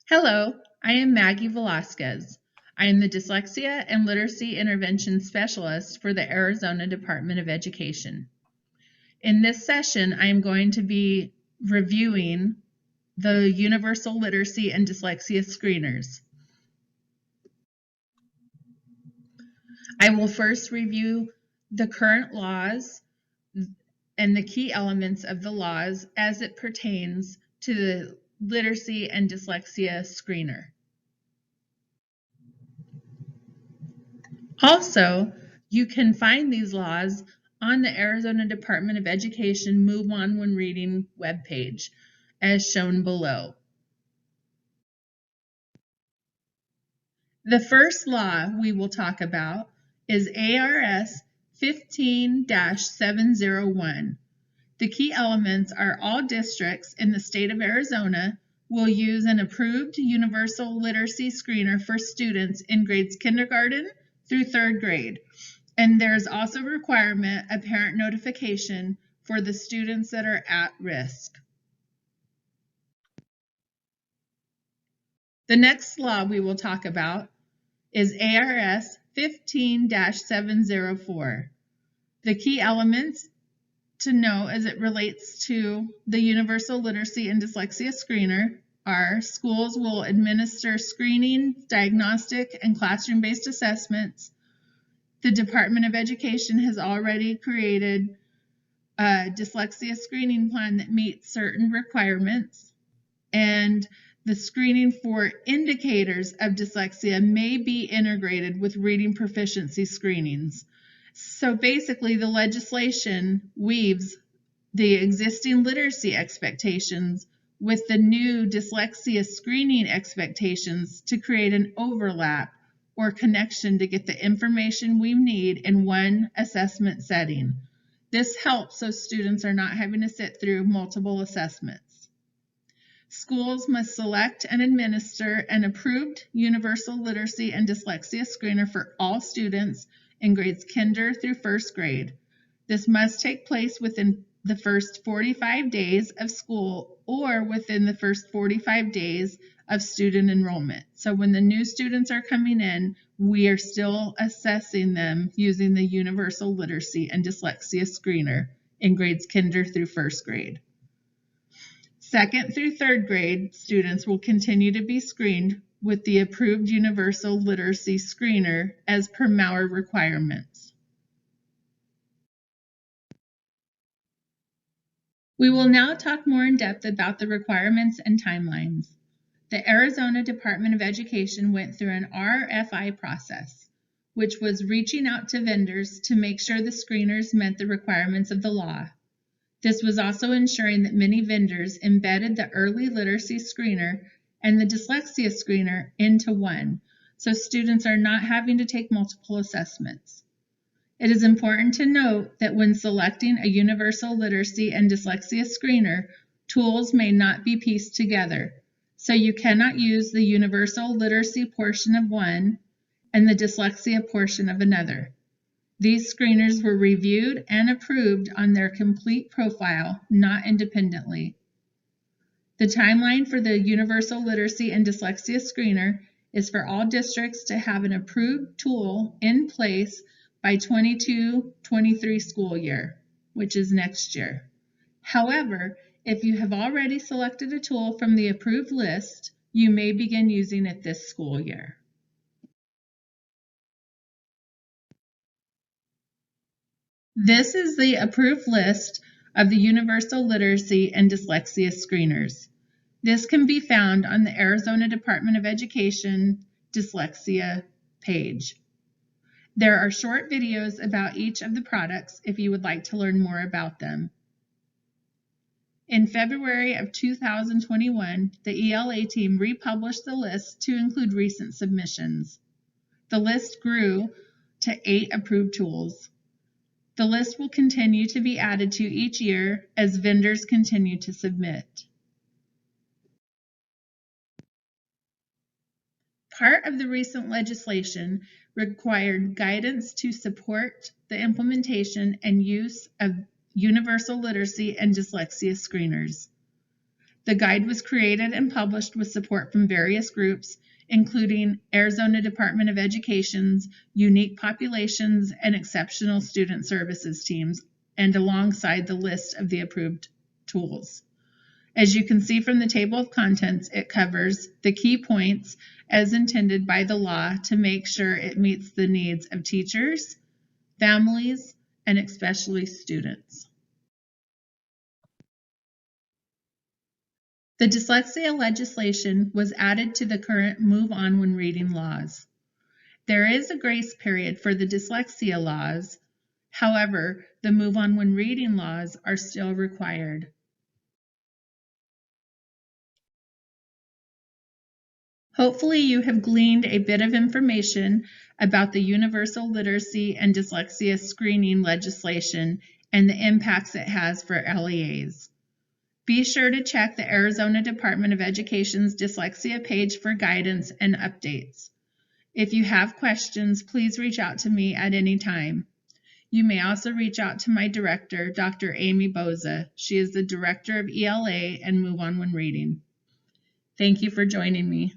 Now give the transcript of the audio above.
Hello, I am Maggie Velasquez. I am the Dyslexia and Literacy Intervention Specialist for the Arizona Department of Education. In this session, I am going to be reviewing the Universal Literacy and Dyslexia Screeners. I will first review the current laws and the key elements of the laws as it pertains to the Literacy and Dyslexia Screener. Also, you can find these laws on the Arizona Department of Education Move On When Reading webpage, as shown below. The first law we will talk about is AARS 15-701. The key elements are all districts in the state of Arizona will use an approved universal literacy screener for students in grades kindergarten through third grade. And there's also a requirement of parent notification for the students that are at risk. The next law we will talk about is AARS 15-704. The key elements to know as it relates to the Universal Literacy and Dyslexia Screener are schools will administer screening, diagnostic, and classroom-based assessments. The Department of Education has already created a dyslexia screening plan that meets certain requirements, and the screening for indicators of dyslexia may be integrated with reading proficiency screenings. So basically, the legislation weaves the existing literacy expectations with the new dyslexia screening expectations to create an overlap or connection to get the information we need in one assessment setting. This helps so students are not having to sit through multiple assessments. Schools must select and administer an approved universal literacy and dyslexia screener for all students in grades kinder through first grade. This must take place within the first 45 days of school or within the first 45 days of student enrollment. So when the new students are coming in, we are still assessing them using the Universal Literacy and Dyslexia Screener in grades kinder through first grade. Second through third grade students will continue to be screened with the approved Universal Literacy Screener as per MAUR requirements. We will now talk more in depth about the requirements and timelines. The Arizona Department of Education went through an RFI process, which was reaching out to vendors to make sure the screeners met the requirements of the law. This was also ensuring that many vendors embedded the early literacy screener and the dyslexia screener into one, so students are not having to take multiple assessments. It is important to note that when selecting a universal literacy and dyslexia screener, tools may not be pieced together. So you cannot use the universal literacy portion of one and the dyslexia portion of another. These screeners were reviewed and approved on their complete profile, not independently. The timeline for the Universal Literacy and Dyslexia Screener is for all districts to have an approved tool in place by 22-23 school year, which is next year. However, if you have already selected a tool from the approved list, you may begin using it this school year. This is the approved list of the Universal Literacy and Dyslexia Screeners. This can be found on the Arizona Department of Education Dyslexia page. There are short videos about each of the products if you would like to learn more about them. In February of 2021, the ELA team republished the list to include recent submissions. The list grew to 8 approved tools. The list will continue to be added to each year as vendors continue to submit. Part of the recent legislation required guidance to support the implementation and use of universal literacy and dyslexia screeners. The guide was created and published with support from various groups, including Arizona Department of Education's Unique Populations and Exceptional Student Services teams, and alongside the list of the approved tools. As you can see from the table of contents, it covers the key points as intended by the law to make sure it meets the needs of teachers, families, and especially students. The dyslexia legislation was added to the current Move On When Reading laws. There is a grace period for the dyslexia laws. However, the Move On When Reading laws are still required. Hopefully you have gleaned a bit of information about the Universal Literacy and Dyslexia Screening legislation and the impacts it has for LEAs. Be sure to check the Arizona Department of Education's dyslexia page for guidance and updates. If you have questions, please reach out to me at any time. You may also reach out to my director, Dr. Amy Boza. She is the Director of ELA and Move On When Reading. Thank you for joining me.